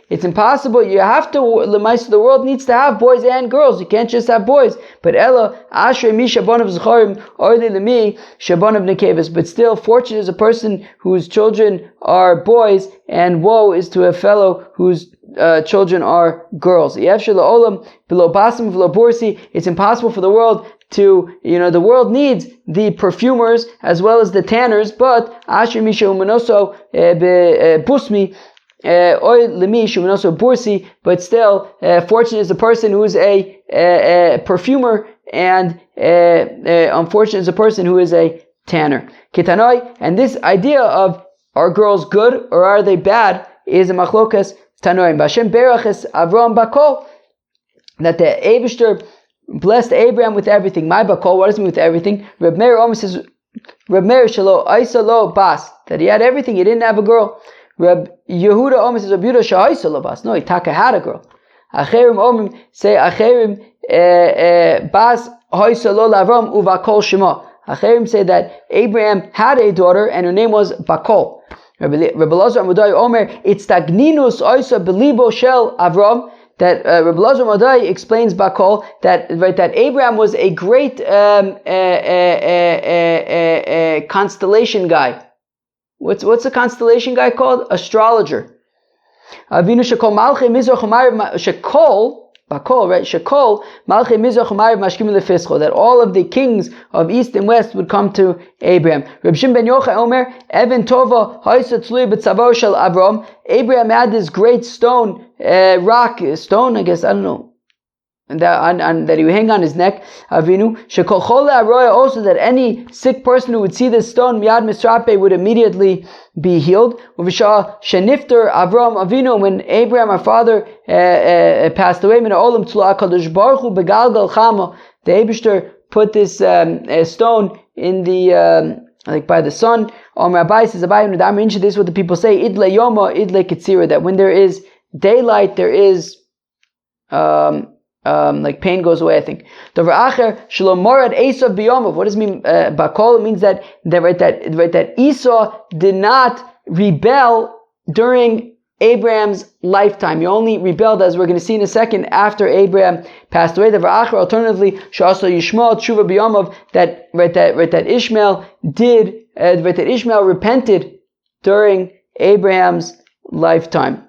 it's impossible. You have to, the world needs to have boys and girls. You can't just have boys. But Ella, Ashrei mi shabonav zcharim, orli lemi shabonav nekevis. But still, fortunate is a person whose children are boys, and woe is to a fellow whose children are girls. It's impossible for the world to, the world needs the perfumers as well as the tanners, but Asher Misha Umanoso Busmi Bursi, but still fortunate is a person who is a perfumer, and unfortunate is a person who is a tanner. Kitanoi, and this idea of are girls good or are they bad is a machlokas Tanoim. Bashem Berachis Avram Bakol, that the Eibishter blessed Abraham with everything. My bakol, what does it mean with everything? Reb Meir Omer says, Reb Meir Shalo Aisa Lo Bas, that he had everything, he didn't have a girl. Reb Yehuda Omer says, Reb Yehuda Sha'aisa Lo Bas. No, he taka had a girl. Acherim Omer say, Acherim Bas Haisa Lo Lavram Uvakol Shema. Acherim say that Abraham had a daughter and her name was Bakol. Reb Elazar Amadai Omer, it's Tagninus Aisa Belibo Shel Avram. That Rabbi Elazar Madai explains Bakol that Abraham was a great constellation guy. What's a constellation guy called? Astrologer. Avinu Shekol Malchei Mizrach U'Ma'ariv Shekol Bakol, right? Shekol Malchei Mizrach U'Ma'ariv Mashkim Lefischo, that all of the kings of east and west would come to Abraham. Reb Shimon ben Yochai Omer, Even Tova Haisa Tzlui B'Tzavor Shel Avram. Abraham had this great stone, stone, I guess, I don't know, and that he would hang on his neck. Avinu Shekol Chole Aroya, also that any sick person who would see this stone, Miyad Misrape, would immediately be healed. Uvishah Shenifter Avram Avinu, when Abraham, our father, passed away, Min Olam Tzula Kadosh Baruch Hu Begalgal Chama, the Eibishter put this stone in the like by the sun. Rabbi says, this is what the people say, Idle Yoma, Idle Kitzira, that when there is daylight, there is like pain goes away, I think. What does it mean? Bakol, it means that Esau did not rebel during Abraham's lifetime. He only rebelled, as we're going to see in a second, after Abraham passed away. Alternatively, that Ishmael repented during Abraham's lifetime.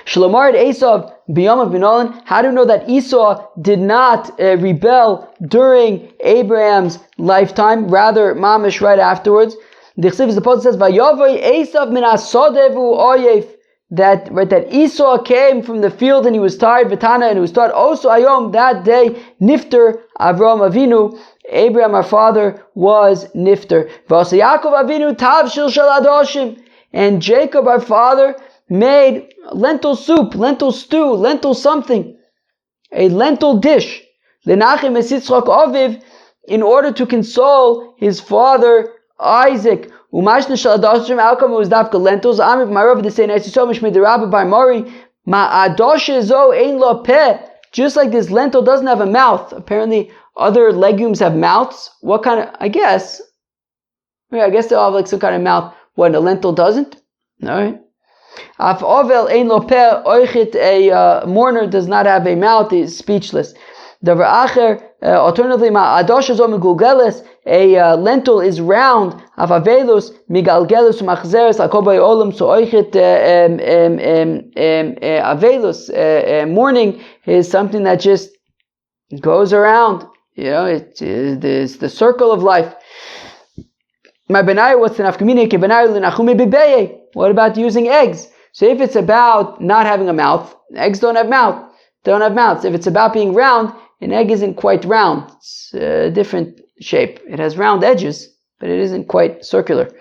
Shalomar Esav Biyamav Binolan. How do you know that Esau did not rebel during Abraham's lifetime? Rather, mamish right afterwards. The Apostle says, "Vayavoy Esav min asodevu oyef." That Esau came from the field and he was tired. V'tana, and he was tired. Also, ayom, that day, Nifter Avram Avinu, Abraham our father was Nifter. V'asa Yaakov Avinu tavshil shel adoshim, and Jacob our father made lentil soup, lentil stew, lentil something, a lentil dish, lenachem es Yitzchak Aviv, in order to console his father Isaac. Umashna shel adoshim, how come it was dafka lentils? Amiv marav the say so much midirabba by Mari ma adoshe zo ein lo peh. Just like this lentil doesn't have a mouth. Apparently, other legumes have mouths. What kind of? I guess they all have like some kind of mouth. What, a lentil doesn't? All right. A mourner does not have a mouth; he is speechless. Alternatively, a lentil is round. Mourning is something that just goes around. It is the circle of life. What about using eggs? So if it's about not having a mouth, eggs don't have mouths. If it's about being round, an egg isn't quite round. It's a different shape. It has round edges, but it isn't quite circular.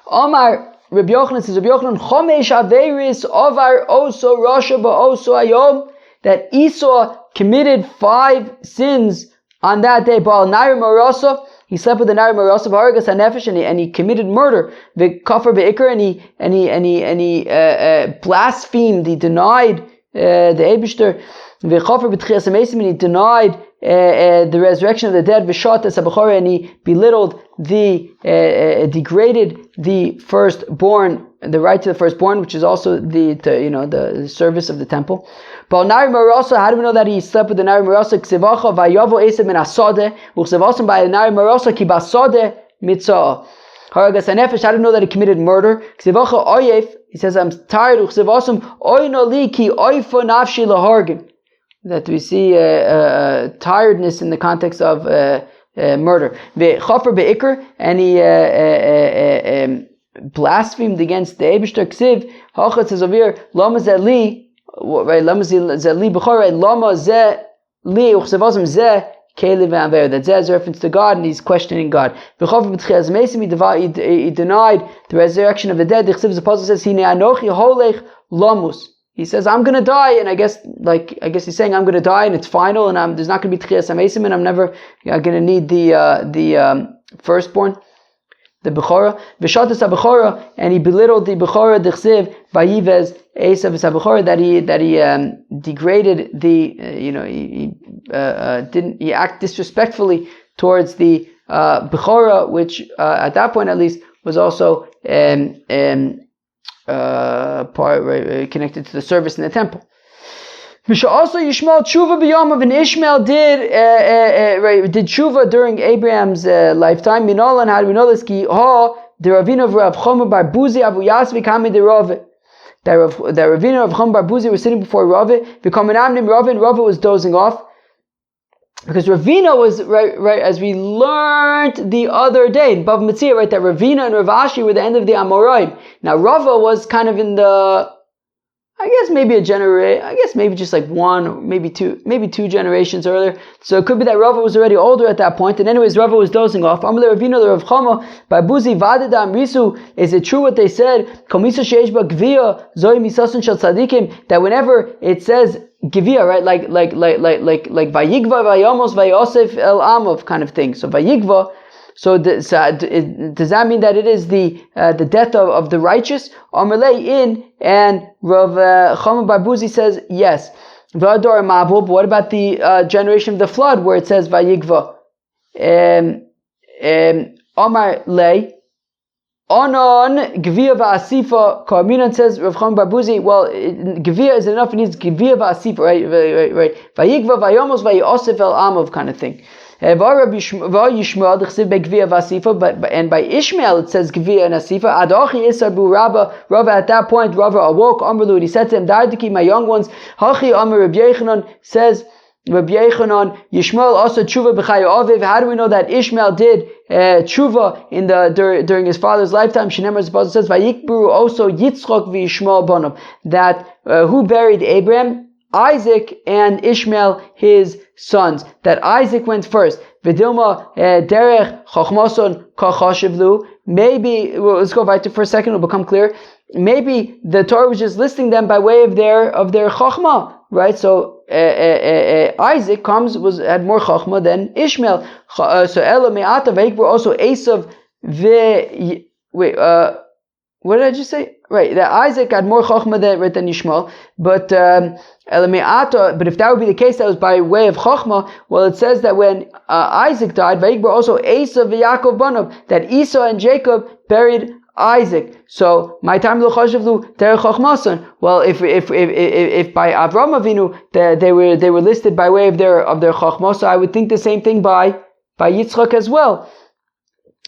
Omar Rabbi Yochanan says, Rabbi Yochanan, Chomesh Averis Ovar Oso Rosha Ba'oso Ayom. that Esau committed 5 sins on that day. Baal Nair Marasa, he slept with the Nair Marasa of Haragas HaNefesh, and he committed murder. V'kafar be'ikr, and he blasphemed, he denied the Eibishter. V'chafar b'tchias hamesim, and he denied the resurrection of the dead. V'shat es habachor, and he belittled degraded the firstborn, the right to the firstborn, which is also the service of the temple. But Nari Marasa, how do we know that he slept with the Nari Marasa? Ksivacha vayavo esav min asade, u'ksivasam by the Nari Marasa ki basade mitzah. Haragas hanefesh, how do we know that he committed murder? Ksivacha oyef, he says, I'm tired. U'ksivasam oyno li ki oyfa nafshi lahargim. That we see tiredness in the context of murder. V'chafer be'ikr, and he blasphemed against the Eibishter. Ksiv hachat says over here, lama zeli, right? Lama zeli b'chor, right? Lama ze li uchsevazim ze keli v'anver. That ze is a reference to God, and he's questioning God. V'chafer b'tchias mesim, he denied the resurrection of the dead. The Chsiv, the apostle says, Hine anochi holech lamus. He says, I'm going to die, and I guess he's saying, I'm going to die, and it's final, and there's not going to be tchias hamesim, and I'm never going to need the firstborn, the bechora. V'shatas ha-bechora, and he belittled the bechora, the chsiv, vayivez esav ha-bechora, that he degraded the, he acted disrespectfully towards the bechora, which at that point at least was also part connected to the service in the temple. Also, Yishmael tshuva b'yamav, and Ishmael did tshuva during Abraham's lifetime. Minolan, how do we know this? Ki ha the Ravina of Rav Choma bar Buzi Abu Yasvi kami de Rave. The Ravina of Choma bar Buzi was sitting before Rave. V'kaminam Rave, and Rave was dozing off. Because Ravina was, right, as we learned the other day, in Bav Metzia, right, that Ravina and Rav Ashi were the end of the Amoraim. Now, Rava was kind of in the, maybe just like one, maybe two generations earlier. So it could be that Rava was already older at that point. And anyways, Rava was dozing off. Amalei Ravina the Rav Chama by Buzi Vadida Amrisu. Is it true what they said? Komisa sheish ba gvia zoi misasun shel tzadikim, that whenever it says Givia, right, like Vayigva Vayamos Vayosef El Amov kind of thing. So Vayigva. So does that mean that it is the death of the righteous? Amalei in, and Rav Chama bar Buzi says yes. V'ador Mabul. What about the generation of the flood, where it says Vayigva? Amar lei. Onon Gvia va'asifa Karminan, says Rav Chama bar Buzi. Well, Gvia is enough. It needs Gvia va'asifa, right? Vayigva vayomos vayosef el amov kind of thing. But and by Ishmael it says Gvia and Asifa. Adochi Isabu Rabba. Rabba at that point, Rabba awoke. Amrlu, and he said to him, Dardiki, my young ones. Hachi Amr Rabbi Yechanan, says Rabbi Yechanan, Yishmael also tshuva b'chayu aviv. How do we know that Ishmael did tshuva during his father's lifetime? Shinemar says, Vayikburu also Yitzchok v'Yishmael bonav. That who buried Abraham? Isaac and Ishmael, his sons. That Isaac went first. V'dilma derech chachmason kachashivlu. Maybe, let's go back to for a second, it'll become clear. Maybe the Torah was just listing them by way of their chachma, right? So Isaac had more chachma than Ishmael. So Ela me'ata v'ikbur also Esav what did I just say? Right, that Isaac had more chachma than Ishmael, but but if that would be the case, that was by way of chachma. Well, it says that when Isaac died, Vayikbur also Esav v'Yaakov banav, that Esau and Jacob buried Isaac. So my time l'chashavlu derech chachmason. Well, if by Avram Avinu they were listed by way of their chachma, so I would think the same thing by Yitzchak as well.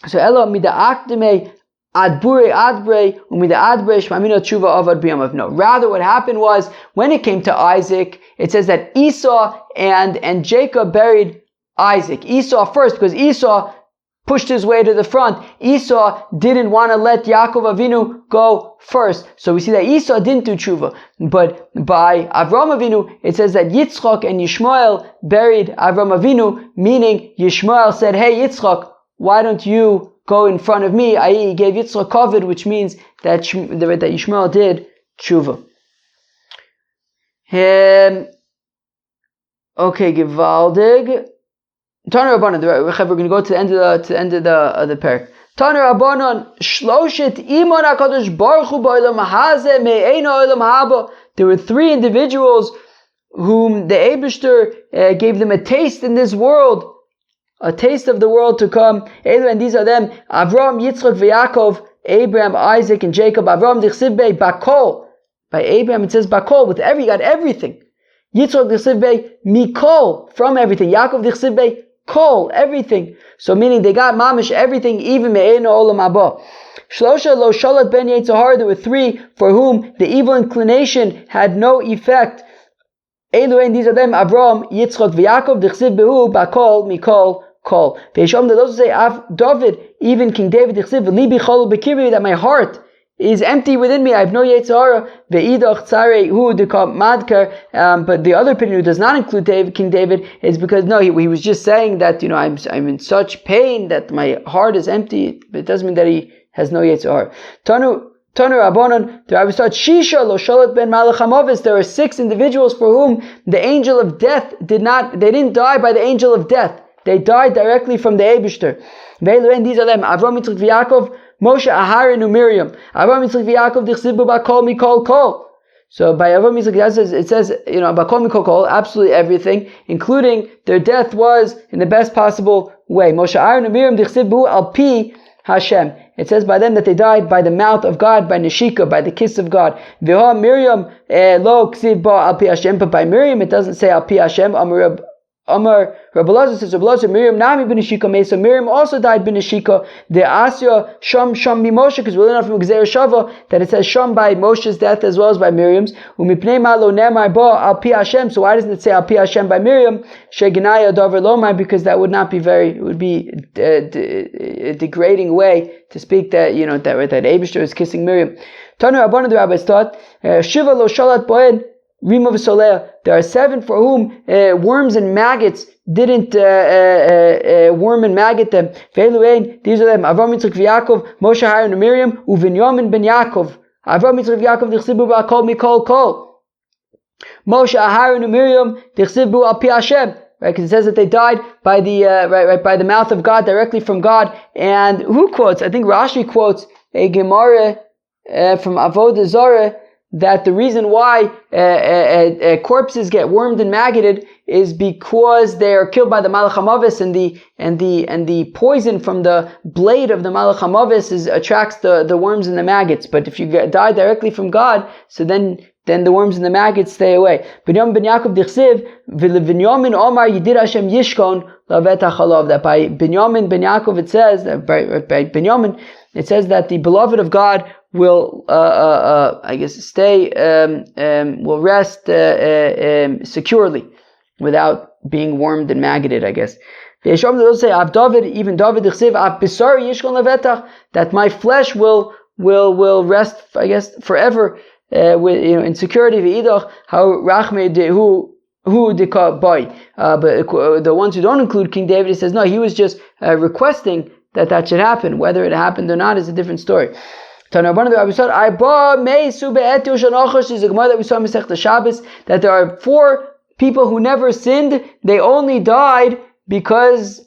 So Ela mida'akdemei Adbure Adbre umida Adbre Shmamina Tshuva Avad B'yamav. No, rather what happened was when it came to Isaac, it says that Esau and Jacob buried Isaac. Esau first, because Esau pushed his way to the front. Esau didn't want to let Yaakov Avinu go first. So we see that Esau didn't do tshuva. But by Avram Avinu, it says that Yitzchak and Yishmael buried Avram Avinu, meaning Yishmael said, hey Yitzchak, why don't you go in front of me? I.e., he gave Yitzchak kavod, which means that Yishmael did tshuva. Okay, Givaldig. Taner Rabbanon. We're going to go to the end of the pair. Taner Rabbanon. Shloshet Imon HaKadosh Baruch Hu Ba'olam Hazeh Me'eino Olam Haba. There were three individuals whom the Eibishter gave them a taste in this world, a taste of the world to come. And these are them: Avram, Yitzchak, Yaakov, Abraham, Isaac, and Jacob. Avram dichsiv bei Bakol. By Abraham it says Bakol, with got everything. Yitzchak dichsiv bei Mikol, from everything. Yaakov dichsiv bei Kol, everything. So meaning they got mamish everything, even me'eino olam haba. Shlosha lo shalat ben Yitzhahar. There were three for whom the evil inclination had no effect. These are them: Avram, Yitzchak, Yaakov. Dichsiv behu Bakol, Mikol, Kol. Ve'ishom, those who say David, even King David, dichsiv libi chol bekirbi, that my heart is empty within me, I have no Yetzirah. Ve'idach tzarei hu dekam madkar. But the other opinion, who does not include King David, is because he was just saying that I'm in such pain that my heart is empty. But it doesn't mean that he has no Yetzirah. Tanu Rabbanon, the Rabbi start Shisha lo shalat ben malach hamavis. There are 6 individuals for whom the angel of death didn't die by the angel of death. They died directly from the Eibishter. And these are them: Avram, Yitzchak, Yaakov, Moshe, Aharon, and Miriam. Avram, Yitzchak, Yaakov, dichsibu bakol mikol kol. So by Avram, Yitzchak, it says bakol mikol kol, absolutely everything, including their death was in the best possible way. Moshe, Aharon, and Miriam dichsibu al pi Hashem. It says by them that they died by the mouth of God, by Neshika, by the kiss of God. V'ha Miriam lo ksiv ba al pi Hashem. But by Miriam it doesn't say al pi Hashem. Amar Rabbi Lazar says, Rabbi Lazar, Miriam nami b'neshika mei. So Miriam also died b'neshika. The Asya sham Moshe, because we're learning from Gezer Shava that it says sham by Moshe's death as well as by Miriam's. Umipnei ma lo nemar ba al pi Hashem. So why doesn't it say al pi Hashem by Miriam? Sheginaya davar lomai, because that would not be it would be a degrading way to speak that that Eibishter is kissing Miriam. Tanu Rabbanan, the rabbis taught Shiva lo shalat boed. There are 7 for whom worms and maggots didn't worm and maggot them. These are them: Avram, Yitzchak, Yaakov, Moshe, Aharon, and Miriam, uVinyamin ben Yaakov. Avram, Yitzchak, Yaakov, dichsibu ba'kol mikol kol. Moshe, Aharon, and Miriam, dichsibu al pi Hashem. Right, because it says that they died by the by the mouth of God, directly from God. And who quotes? I think Rashi quotes a Gemara from Avodah Zarah, that the reason why corpses get wormed and maggoted is because they are killed by the Malach HaMavis, and the poison from the blade of the Malach HaMavis attracts the worms and the maggots. But if you die directly from God, so then the worms and the maggots stay away. Binyamin ben Yaakov dichsiv v'levinyamin Omar Yidid Hashem Yishkon lavet hachalav. That by Binyamin ben Yaakov it says that by Binyamin it says that the beloved of God will stay will rest securely without being wormed and maggoted, I guess. Yeshom will say even David that my flesh will rest, I guess, forever in security. How rachme who boy. But the ones who don't include King David, he says no, he was just requesting that should happen. Whether it happened or not is a different story. Tanarabban, the Rabbi said, is a Gemara that we saw in Masechta Shabbos, that there are 4 people who never sinned. They only died because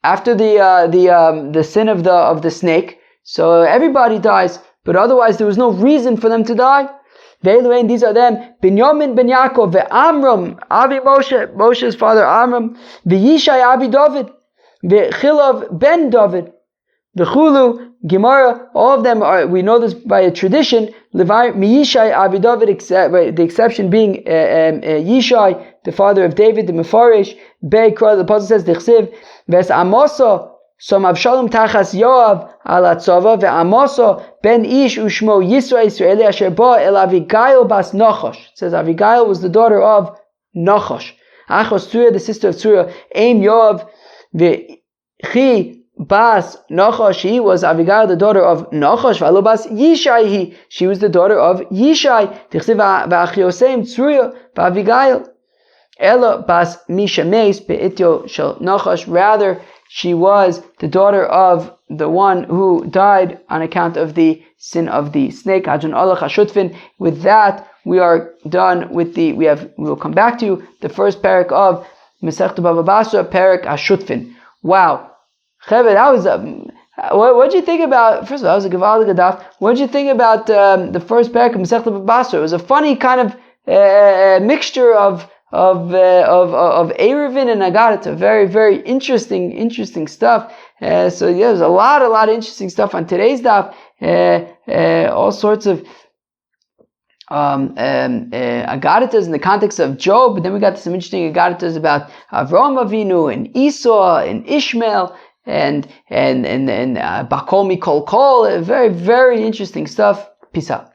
after the sin of the snake. So everybody dies, but otherwise there was no reason for them to die. These are them: Binyamin ben Yaakov, ve'Amram Avi Moshe, Moshe's father Amram, ve'Yishai Avi David, ve'Chilav ben David, ve'Chulu. Gemara, all of them are, we know this by a tradition, Yishai Avi David, the exception being Yishai, the father of David, the Mefarish, Be'ikra, the apostle says, Dechsiv, Ves Amasa, Som Avshalom Tachas Yoav, Alatzava, Ve'amasa, Ben Ish Ushmo Yisra Yisraeli Asher Ba El Avigail Bas Nachash. It says Avigail was the daughter of Nachash. Achos Tzura, the sister of Tzura, Aim Yoav, Ve'chi, Bas Nachash, he was Avigail, the daughter of Nachash. V'alo Bas Yishai, she was the daughter of Yishai. Tichsiv v'achioseim Tzruya v'Avigail. Ela Bas Misha Meis be'ityo shel Nachash. Rather, she was the daughter of the one who died on account of the sin of the snake. With that, we are done with we will come back to the first parak of Masechta BavaBasra, parak Ashutfin. Wow. Cheved, that was what did you think about? First of all, that was a Gevaldig Daf. What did you think about the first parak of Masechta BavaBasra? It was a funny kind of mixture of Eruvin and Agadata. Very, very interesting stuff. So yeah, there's a lot of interesting stuff on today's daf. All sorts of Agadatas in the context of Job, but then we got some interesting Agadatas about Avraham Avinu and Esau and Ishmael and Bakol Mikol Kol. Very, very interesting stuff. Peace out.